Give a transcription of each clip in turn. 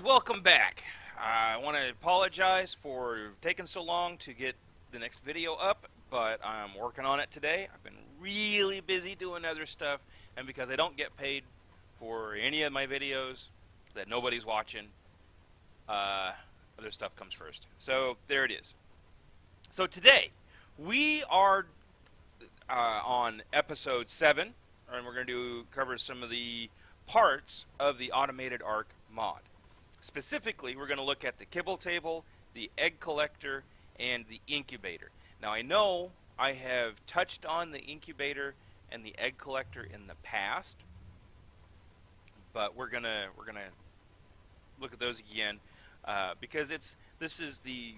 guys, welcome back. I want to apologize for taking so long to get the next video up, but I'm working on it today. I've been really busy doing other stuff, and because I don't get paid for any of my videos that nobody's watching, other stuff comes first. So there it is. So today, we are on episode 7, and we're going to cover some of the parts of the Automated ARK mod. Specifically, we're going to look at the Kibble Table, the egg collector, and the incubator. Now, I know I have touched on the incubator and the egg collector in the past, but we're gonna look at those again because this is the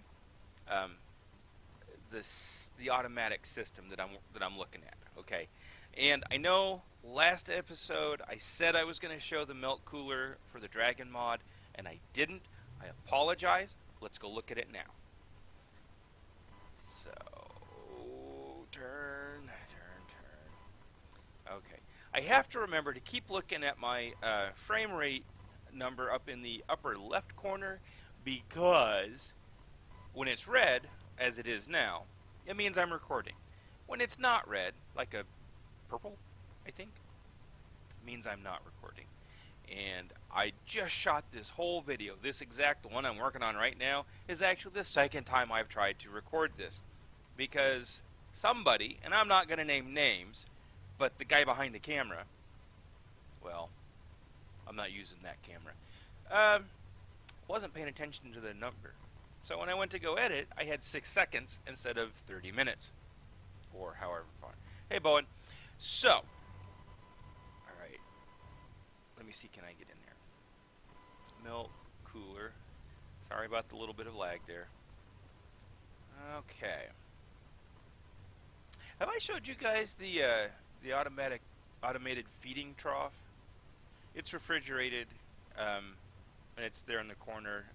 automatic system that I'm looking at. Okay, and I know last episode I said I was going to show the milk cooler for the dragon mod, and I didn't. I apologize. Let's go look at it now. So, turn. Okay. I have to remember to keep looking at my frame rate number up in the upper left corner, because when it's red, as it is now, it means I'm recording. When it's not red, like a purple, I think, it means I'm not recording. And I just shot this whole video. This exact one I'm working on right now is actually the second time I've tried to record this, because somebody, and I'm not going to name names, but the guy behind the camera, well, I'm not using that camera, wasn't paying attention to the number. So when I went to go edit, I had 6 seconds instead of 30 minutes, or however far. Hey, Bowen. So, all right. Let me see, can I get in there? Milk cooler. Sorry about the little bit of lag there. Okay. Have I showed you guys the automated feeding trough? It's refrigerated, and it's there in the corner.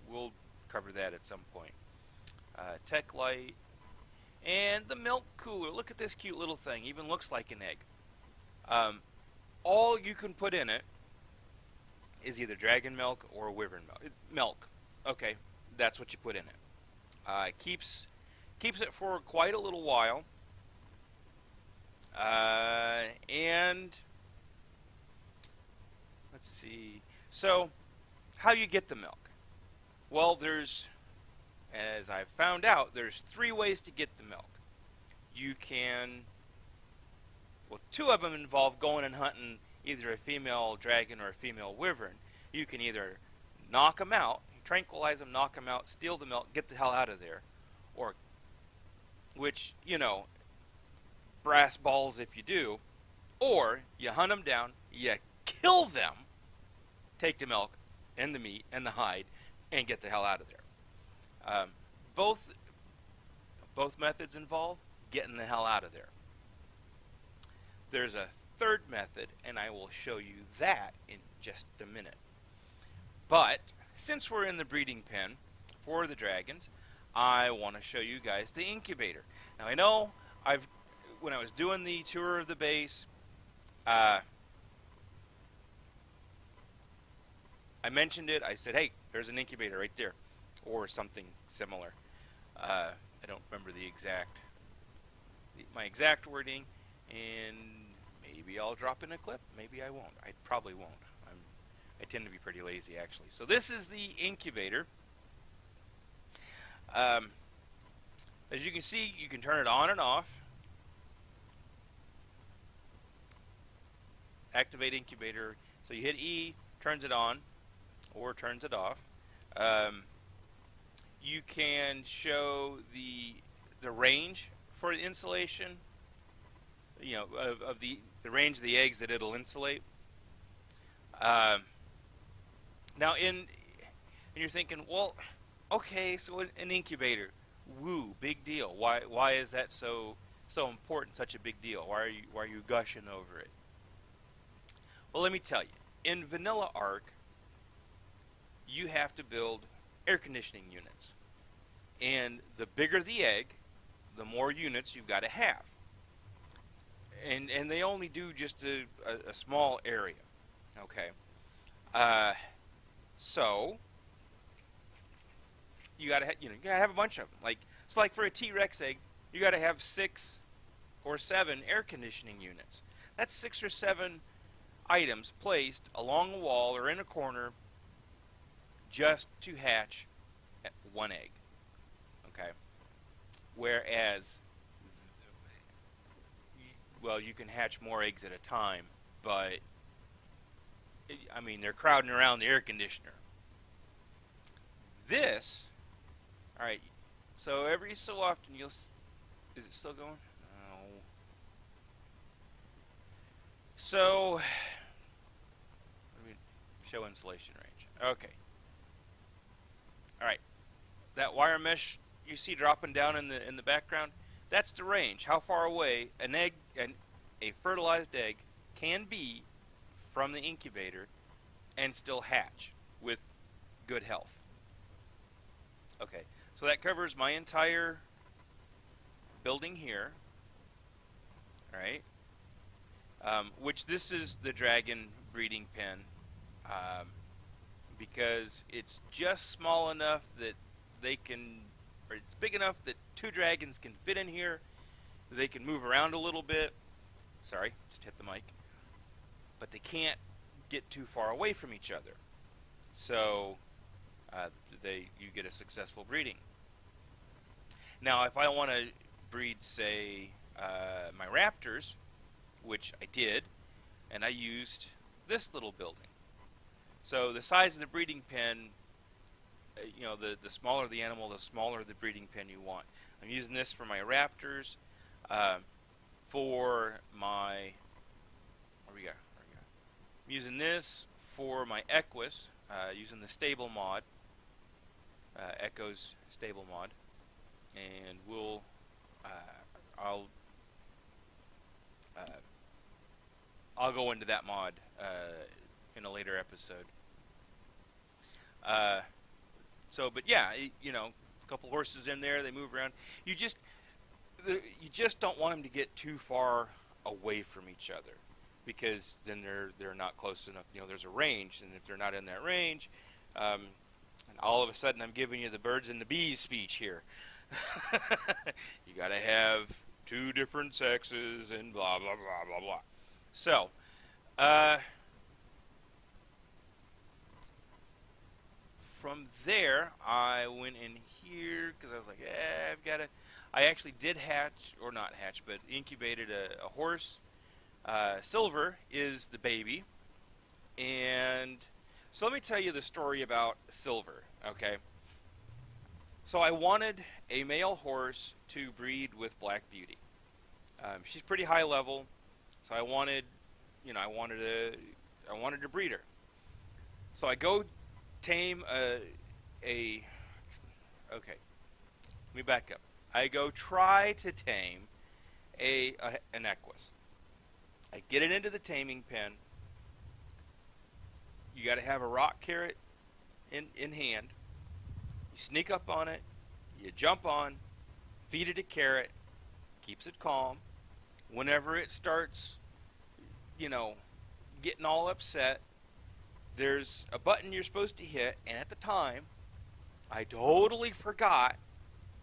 We'll cover that at some point. Tech light and the milk cooler. Look at this cute little thing. Even looks like an egg. All you can put in it is either dragon milk or wyvern milk. Okay, that's what you put in it. Keeps it for quite a little while. And let's see. So, how you get the milk? Well, as I've found out, there's 3 ways to get the milk. You can, well, 2 of them involve going and hunting either a female dragon or a female wyvern. You can either knock them out, tranquilize them, knock them out, steal the milk, get the hell out of there, or, which, you know, brass balls if you do, or you hunt them down, you kill them, take the milk and the meat and the hide, and get the hell out of there. Both methods involve getting the hell out of there. There's a third method, and I will show you that in just a minute. But since we're in the breeding pen for the dragons, I want to show you guys the incubator. Now I know when I was doing the tour of the base, I mentioned it. I said, hey, there's an incubator right there, or something similar. I don't remember my exact wording, and maybe I'll drop in a clip. Maybe I won't. I probably won't. I tend to be pretty lazy, actually. So this is the incubator. As you can see, you can turn it on and off. Activate incubator. So you hit E, turns it on, or turns it off. You can show the range for the insulation, you know, of the range of the eggs that it'll insulate. Now, and you're thinking, well, okay, so an incubator, woo, big deal. Why is that so important, such a big deal? Why are you gushing over it? Well, let me tell you. In vanilla ARK, you have to build air conditioning units. And the bigger the egg, the more units you've got to have. And they only do just a small area. Okay. So you gotta you gotta have a bunch of them. Like it's like for a T-Rex egg, you gotta have 6 or 7 air conditioning units. That's 6 or 7 items placed along a wall or in a corner just to hatch one egg. Okay. Whereas, well, you can hatch more eggs at a time, but I mean they're crowding around the air conditioner. This, all right. So every so often you'll. Is it still going? No. So, let me show insulation range. Okay. All right. That wire mesh you see dropping down in the background, that's the range. How far away a fertilized egg can be from the incubator and still hatch with good health. Okay, so that covers my entire building here. All right, which this is the dragon breeding pen, because it's just small enough that they can, or it's big enough that 2 dragons can fit in here. They can move around a little bit. Sorry, just hit the mic. But they can't get too far away from each other. So you get a successful breeding. Now, if I want to breed, say, my raptors, which I did, and I used this little building. So the size of the breeding pen, the smaller the animal, the smaller the breeding pen you want. I'm using this for my raptors. For my, where we go? I'm using this for my Equus, using the stable mod, Echo's stable mod, and I'll go into that mod in a later episode. But yeah, a couple horses in there, they move around. You just don't want them to get too far away from each other, because then they're not close enough. There's a range, and if they're not in that range, and all of a sudden I'm giving you the birds and the bees speech here. You got to have 2 different sexes and blah blah blah blah blah. So, from there, I went in here because I was like, I've got to. I actually did hatch, or not hatch, but incubated a horse. Silver is the baby. And so let me tell you the story about Silver, okay? So I wanted a male horse to breed with Black Beauty. She's pretty high level, so I wanted to breed her. So I go tame okay, let me back up. I go try to tame an Equus. I get it into the taming pen. You got to have a rock carrot in hand. You sneak up on it. You jump on, feed it a carrot, keeps it calm. Whenever it starts, getting all upset, there's a button you're supposed to hit, and at the time, I totally forgot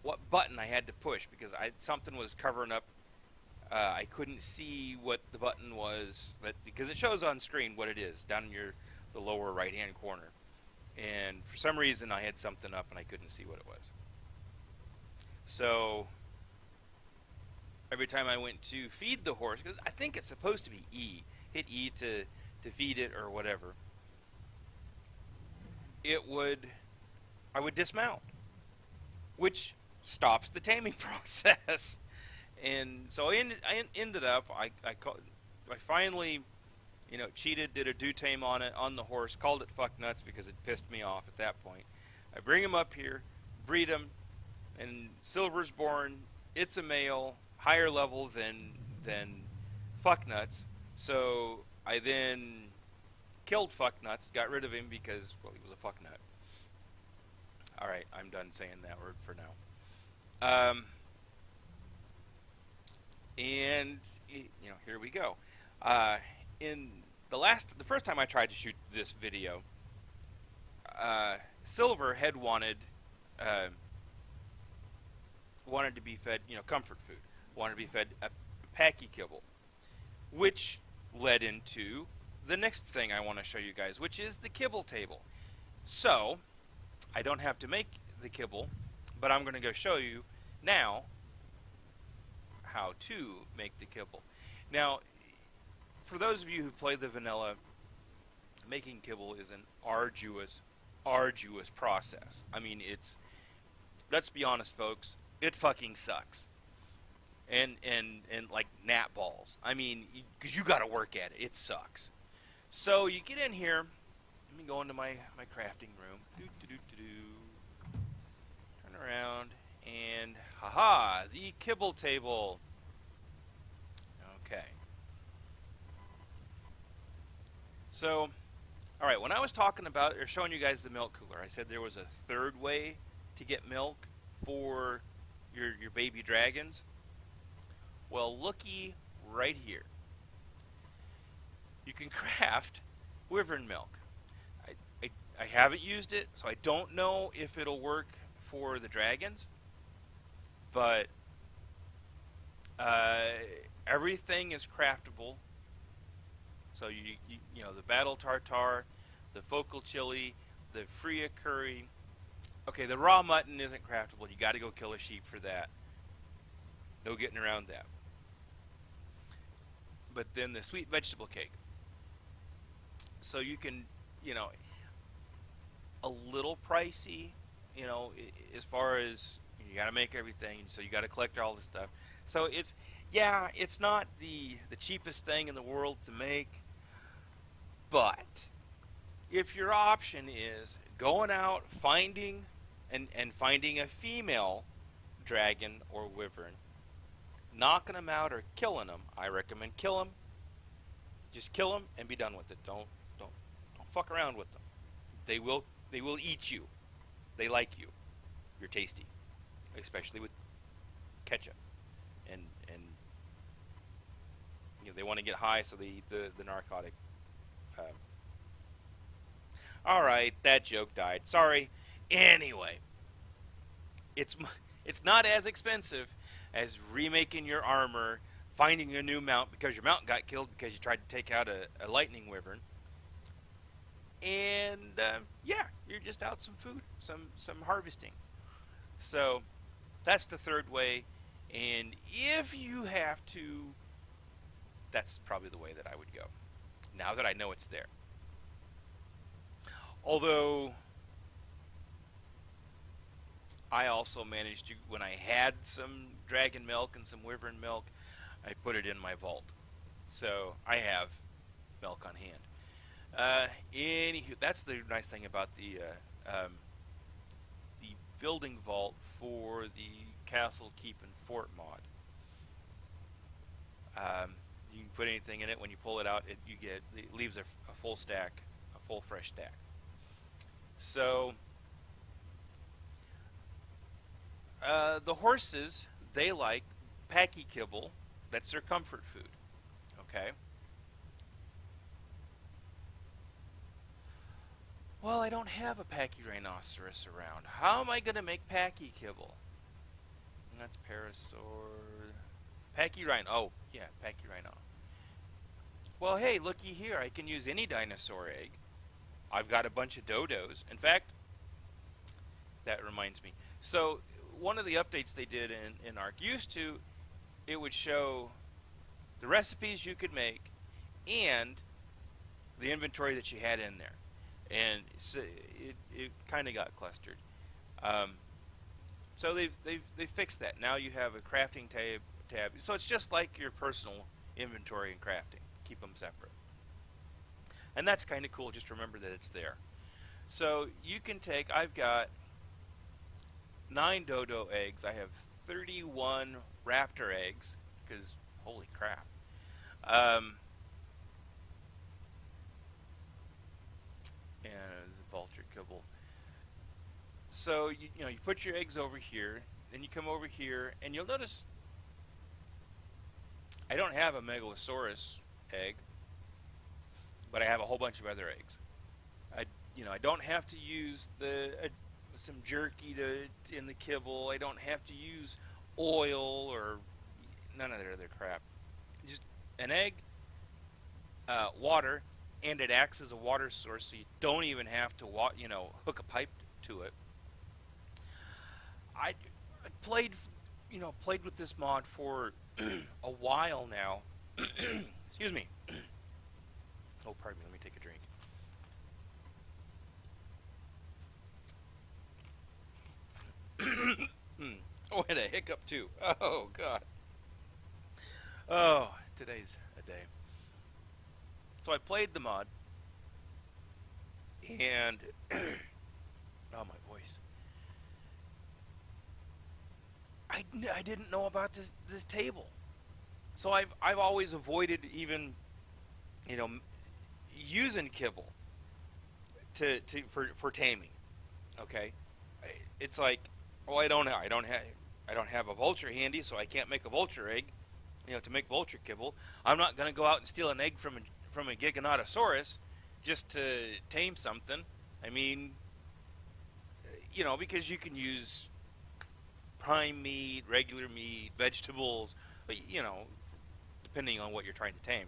what button I had to push because something was covering up. I couldn't see what the button was, because it shows on screen what it is down in the lower right-hand corner. And for some reason, I had something up and I couldn't see what it was. So every time I went to feed the horse, because I think it's supposed to be E, hit E to feed it or whatever, I would dismount, which stops the taming process. And so I ended up, I finally, cheated, did a do tame on the horse, called it fuck nuts because it pissed me off at that point. I bring him up here, breed him, and Silver's born. It's a male, higher level than fuck nuts. So I then killed fuck nuts, got rid of him because, well, he was a fuck nut. All right, I'm done saying that word for now. And here we go. In the first time I tried to shoot this video, Silver had uh, wanted to be fed, comfort food, wanted to be fed a packy kibble, which led into the next thing I want to show you guys, which is the kibble table. So, I don't have to make the kibble, but I'm going to go show you now how to make the kibble. Now, for those of you who play the vanilla, making kibble is an arduous process. I mean, let's be honest, folks, it fucking sucks. And like gnat balls. I mean, because you got to work at it. It sucks. So you get in here. Let me go into my crafting room. Turn around and haha, the kibble table. Okay. So, all right. When I was talking about or showing you guys the milk cooler, I said there was a third way to get milk for your baby dragons. Well, looky right here. You can craft wyvern milk. I haven't used it, so I don't know if it'll work for the dragons. But everything is craftable. So you know the battle tartar, the focal chili, the Freya curry. Okay, the raw mutton isn't craftable. You got to go kill a sheep for that. No getting around that. But then the sweet vegetable cake. So you can, a little pricey, as far as you got to make everything, so you got to collect all this stuff. So it's not the cheapest thing in the world to make, but if your option is going out finding a female dragon or wyvern, knocking them out or killing them, I recommend kill them. Just kill them and be done with it. Don't fuck around with them. They will eat you. They like you. You're tasty, especially with ketchup. And they want to get high, so they eat the narcotic. All right, that joke died. Sorry. Anyway, it's not as expensive as remaking your armor, finding a new mount because your mount got killed because you tried to take out a lightning wyvern. And you're just out some food, some harvesting. So that's the third way. And if you have to, that's probably the way that I would go. Now that I know it's there. Although I also managed to, when I had some dragon milk and some wyvern milk, I put it in my vault. So I have milk on hand. Anywho, that's the nice thing about the building vault for the Castle, Keep, and Fort mod. You can put anything in it. When you pull it out, it leaves a full stack, a full fresh stack. So the horses, they like packy kibble. That's their comfort food. Okay. Well, I don't have a packy rhinoceros around. How am I going to make packy kibble? That's parasaur. Packy rhino. Oh, yeah, packy rhino. Well, hey, looky here. I can use any dinosaur egg. I've got a bunch of dodos. In fact, that reminds me. So, one of the updates they did in ARK it would show the recipes you could make and the inventory that you had in there. And so it kind of got clustered. So they've fixed that. Now you have a crafting tab. So it's just like your personal inventory and crafting. Keep them separate. And that's kind of cool. Just remember that it's there. So you can take, I've got 9 dodo eggs. I have 31 raptor eggs, because holy crap. And vulture kibble. So you put your eggs over here, then you come over here, and you'll notice I don't have a megalosaurus egg, but I have a whole bunch of other eggs. I don't have to use the some jerky to in the kibble. I don't have to use oil or none of that other crap. Just an egg, water, and it acts as a water source, so you don't even have to hook a pipe to it. I played played with this mod for a while now. Excuse me. Oh, pardon me. Let me take a drink. Oh, and a hiccup too. Oh God. Oh, today's a day. So I played the mod, and oh, my voice. I didn't know about this table, so I've always avoided even using kibble for taming. Okay, it's like, oh, I don't have a vulture handy, so I can't make a vulture egg. To make vulture kibble, I'm not going to go out and steal an egg from a Giganotosaurus just to tame something. I mean, because you can use prime meat, regular meat, vegetables, but depending on what you're trying to tame.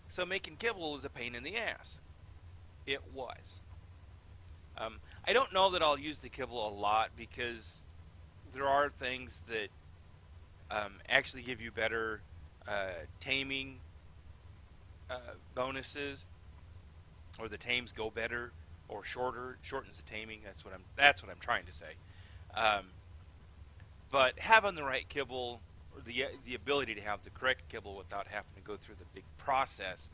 So making kibble is a pain in the ass. It was. I don't know that I'll use the kibble a lot because there are things that actually give you better taming bonuses, or the tames go better or shortens the taming. That's what I'm trying to say. But having the right kibble, or the ability to have the correct kibble without having to go through the big process,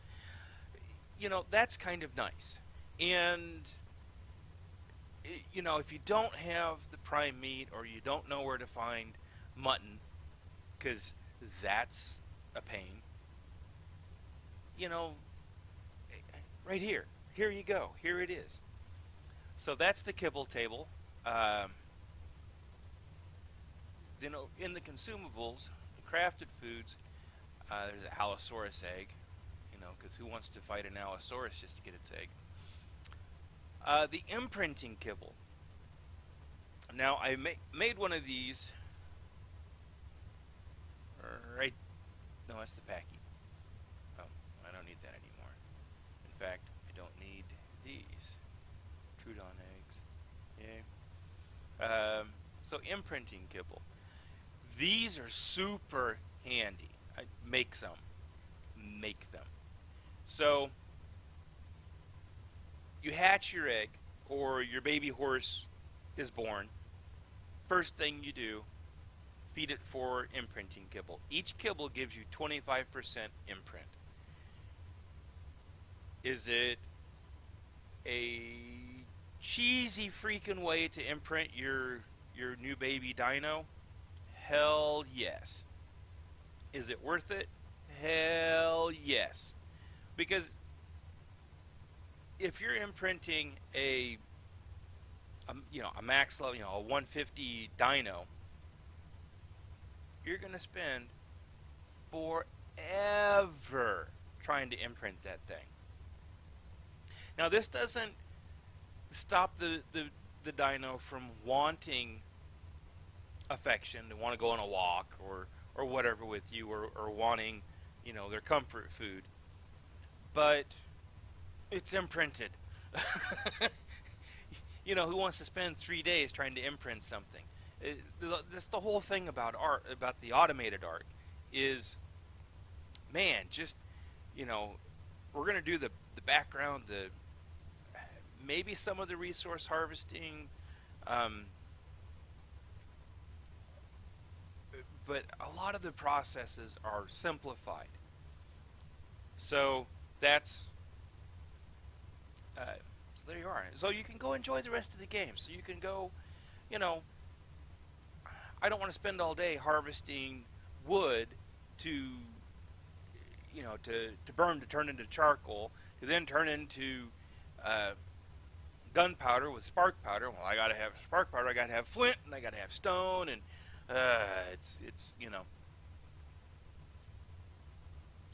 that's kind of nice. And if you don't have the prime meat, or you don't know where to find mutton, because that's a pain, right here you go, here it is. So that's the kibble table. In the consumables, the crafted foods, there's a Allosaurus egg, because who wants to fight an Allosaurus just to get its egg? The imprinting kibble. Now, I made one of these. Right. No, that's the packing. Oh, I don't need that anymore. In fact, I don't need these. Trudon eggs. Yay. So imprinting kibble. These are super handy. I make them. So you hatch your egg, or your baby horse is born. First thing you do, feed it for imprinting kibble. Each kibble gives you 25% imprint. Is it a cheesy freaking way to imprint your new baby dino? Hell yes. Is it worth it? Hell yes. Because if you're imprinting a max level, a 150 dino, you're going to spend forever trying to imprint that thing. Now, this doesn't stop the dino from wanting affection, to want to go on a walk or whatever with you, or wanting, their comfort food. But it's imprinted. Who wants to spend 3 days trying to imprint something? That's the whole thing about art, about the automated ARK, is, man, just, we're going to do the background, maybe some of the resource harvesting, but a lot of the processes are simplified. So that's, so there you are. So you can go enjoy the rest of the game. So you can go, I don't want to spend all day harvesting wood to burn, to turn into charcoal, to then turn into gunpowder with spark powder. Well, I got to have spark powder, I got to have flint, and I got to have stone, and it's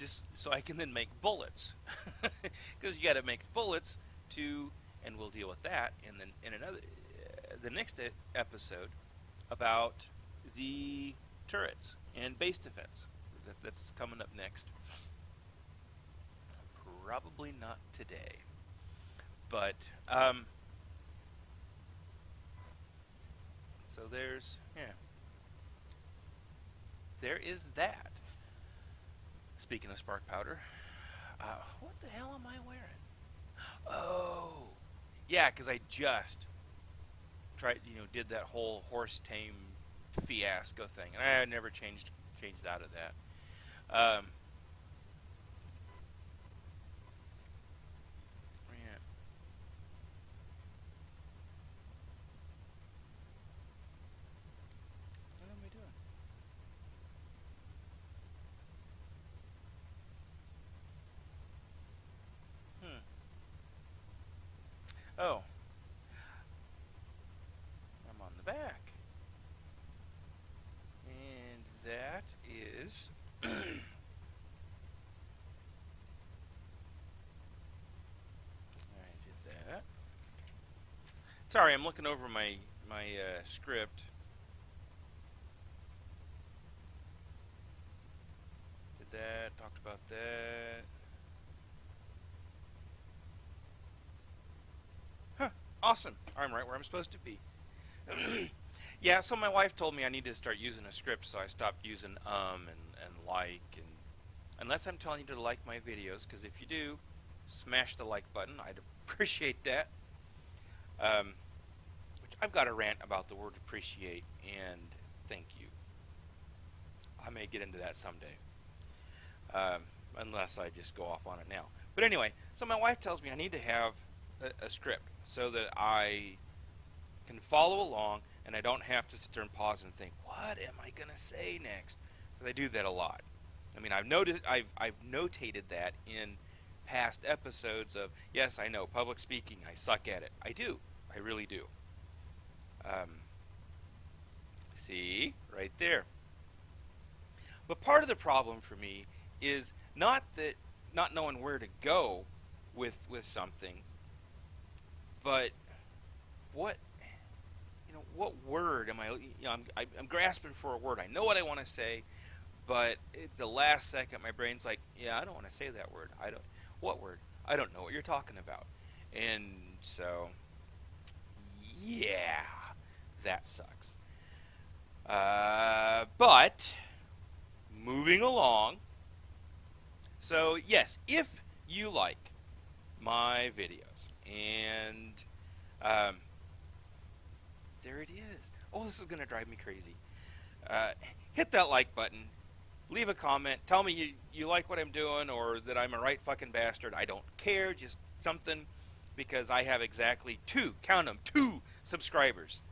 just so I can then make bullets, because you got to make bullets to, and we'll deal with that in another the next episode about the turrets and base defense. That's coming up next. Probably not today, but so there is that. Speaking of spark powder, what the hell am I wearing? Oh, yeah, because I just did that whole horse tame fiasco thing, and I never changed out of that. Yeah. What am I doing? Oh, I'm on the back. And that is I did that. Sorry, I'm looking over my script. Did that, talked about that. Huh, awesome. I'm right where I'm supposed to be. Yeah, so my wife told me I need to start using a script, so I stopped using and like, and unless I'm telling you to like my videos, because if you do, smash the like button. I'd appreciate that. Which I've got a rant about the word appreciate and thank you. I may get into that someday, unless I just go off on it now. But anyway, so my wife tells me I need to have a script so that I can follow along and I don't have to sit there and pause and think, what am I going to say next? Because I do that a lot. I mean, I've notated that in past episodes of, yes, I know, public speaking, I suck at it. I do. I really do. See? Right there. But part of the problem for me is not knowing where to go with something, but what word am I? I'm grasping for a word. I know what I want to say, but at the last second, my brain's like, yeah, I don't want to say that word. What word? I don't know what you're talking about, and so yeah, that sucks. But moving along. So yes, if you like my videos, and there it is. Oh, this is going to drive me crazy. Hit that like button. Leave a comment. Tell me you like what I'm doing or that I'm a right fucking bastard. I don't care. Just something, because I have exactly two subscribers.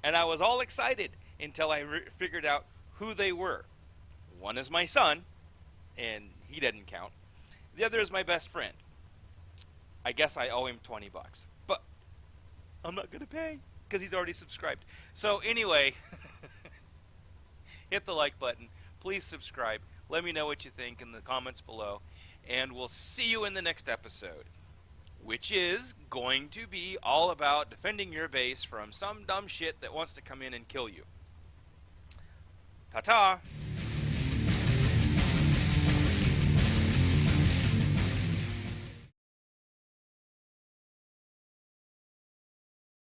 And I was all excited until I figured out who they were. One is my son, and he doesn't count. The other is my best friend. I guess I owe him $20, but I'm not going to pay because he's already subscribed. So anyway, hit the like button. Please subscribe. Let me know what you think in the comments below. And we'll see you in the next episode, which is going to be all about defending your base from some dumb shit that wants to come in and kill you. Ta-ta!